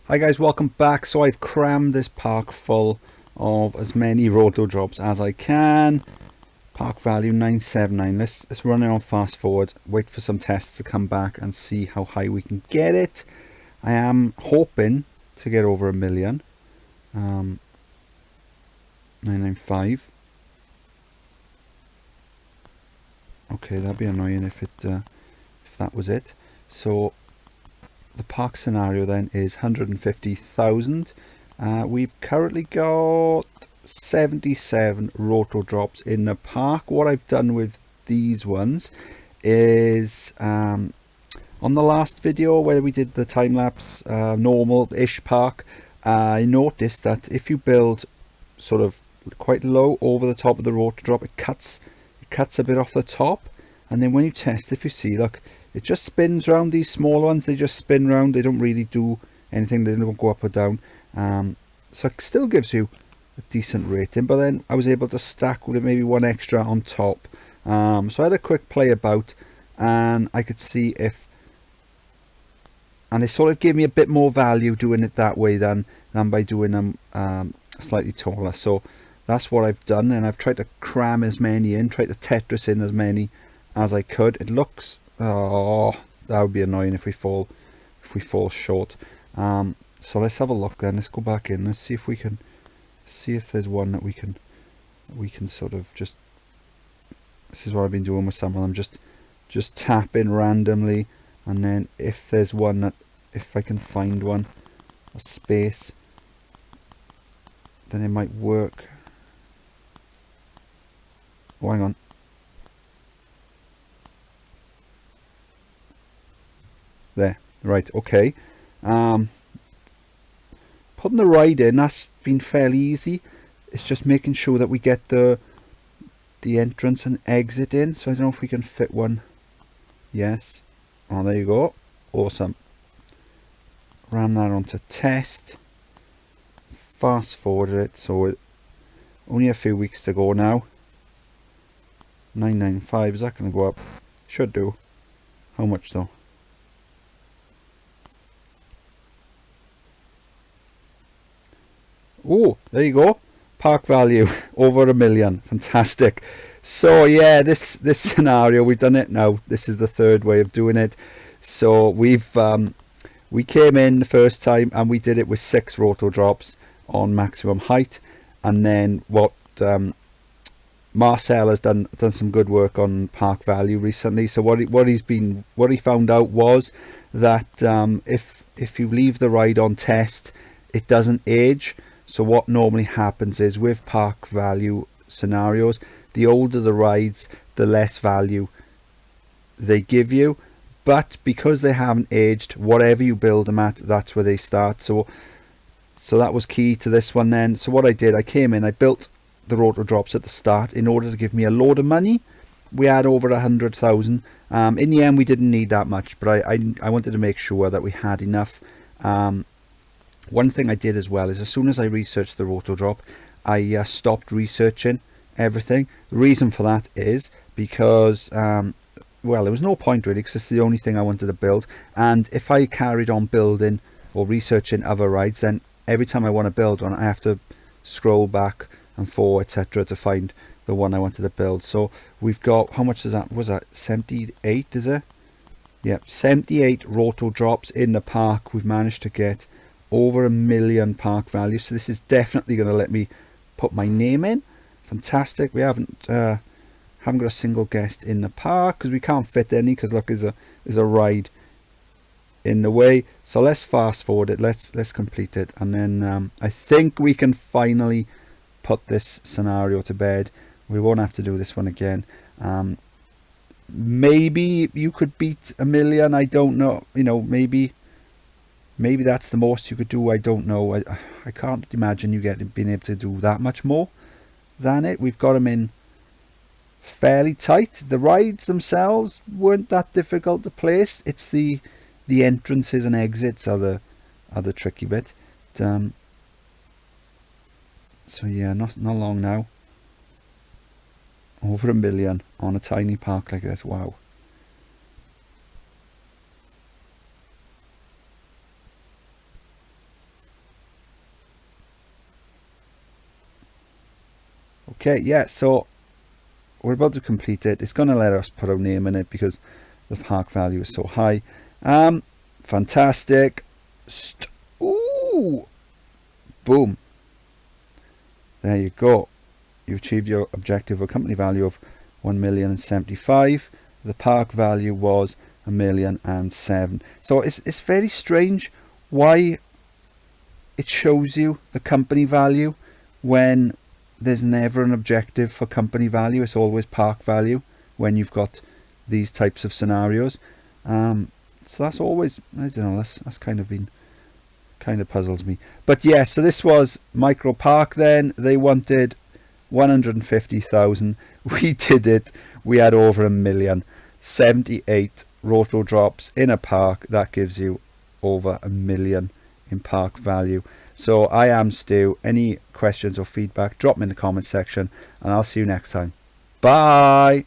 Hi guys, welcome back. So I've crammed this park full of as many roto drops as I can. Park value 979. Let's run it on fast forward, wait for some tests to come back and see how high we can get it. I am hoping to get over 1 million. 995. Okay, that'd be annoying if that was it. So the park scenario then is 150,000. We've currently got 77 roto drops in the park. What I've done with these ones is on the last video where we did the time-lapse normal-ish park, I noticed that if you build sort of quite low over the top of the roto drop, it cuts a bit off the top, and then when you test, if you see, look, it just spins around. These small ones, they just spin around. They don't really do anything. They don't go up or down. So it still gives you a decent rating. But then I was able to stack with maybe one extra on top. So I had a quick play about, and I could see if, and it sort of gave me a bit more value doing it that way than by doing them slightly taller. So that's what I've done, and I've tried to cram as many in, tried to Tetris in as many as I could. It looks, oh, that would be annoying if we fall short. So let's have a look then. Let's go back in. Let's see if we can see if there's one that we can sort of just. This is what I've been doing with some of them. Just tap in randomly, and then if there's one that, if I can find one, a space, then it might work. Oh, hang on. There, right, okay. Putting the ride in, that's been fairly easy. It's just making sure that we get the entrance and exit in. So I don't know if we can fit one. Yes. Oh, there you go. Awesome. Ram that onto test. Fast forward it. So only a few weeks to go now. 995, is that going to go up? Should do. How much though? Oh, there you go. Park value over 1 million. Fantastic. So yeah, this scenario, we've done it now. This is the third way of doing it. So we came in the first time and we did it with 6 roto drops on maximum height, and then what Marcel has done some good work on park value recently. So what he found out was that if you leave the ride on test, it doesn't age. So what normally happens is with park value scenarios, the older the rides, the less value they give you. But because they haven't aged, whatever you build them at, that's where they start. So that was key to this one then. So what I did, I came in, I built the roto drops at the start in order to give me a load of money. We had over 100,000. In the end, we didn't need that much, but I wanted to make sure that we had enough. One thing I did as well is as soon as I researched the roto drop, I stopped researching everything. The reason for that is because, well, there was no point really, because it's the only thing I wanted to build. And if I carried on building or researching other rides, then every time I want to build one, I have to scroll back and forward, etc., to find the one I wanted to build. So we've got, how much is that? Was that 78? Is it? Yep, 78 roto drops in the park. We've managed to get over 1 million park value, so this is definitely going to let me put my name in. Fantastic. We haven't got a single guest in the park because we can't fit any, because look, there's a ride in the way. So let's fast forward it, let's complete it, and then I think we can finally put this scenario to bed. We won't have to do this one again. Maybe you could beat 1 million, I don't know, you know, maybe that's the most you could do. I don't know. I can't imagine you being able to do that much more than it. We've got them in fairly tight. The rides themselves weren't that difficult to place. It's the entrances and exits are the tricky bit. So yeah, not long now. Over 1 million on a tiny park like this. Wow. Okay, yeah, so we're about to complete it. It's going to let us put our name in it because the park value is so high. Fantastic. Ooh, boom. There you go. You achieved your objective, a company value of 1,075,000. The park value was 1,007,000. So it's very strange why it shows you the company value when there's never an objective for company value. It's always park value when you've got these types of scenarios. So that's always, I don't know, that's kind of puzzles me. But yeah, so this was Micro Park then. They wanted 150,000. We did it. We had over 1 million. 78 roto drops in a park. That gives you over 1 million in park value. So I am Stu. Any questions or feedback, drop them in the comment section, and I'll see you next time. Bye.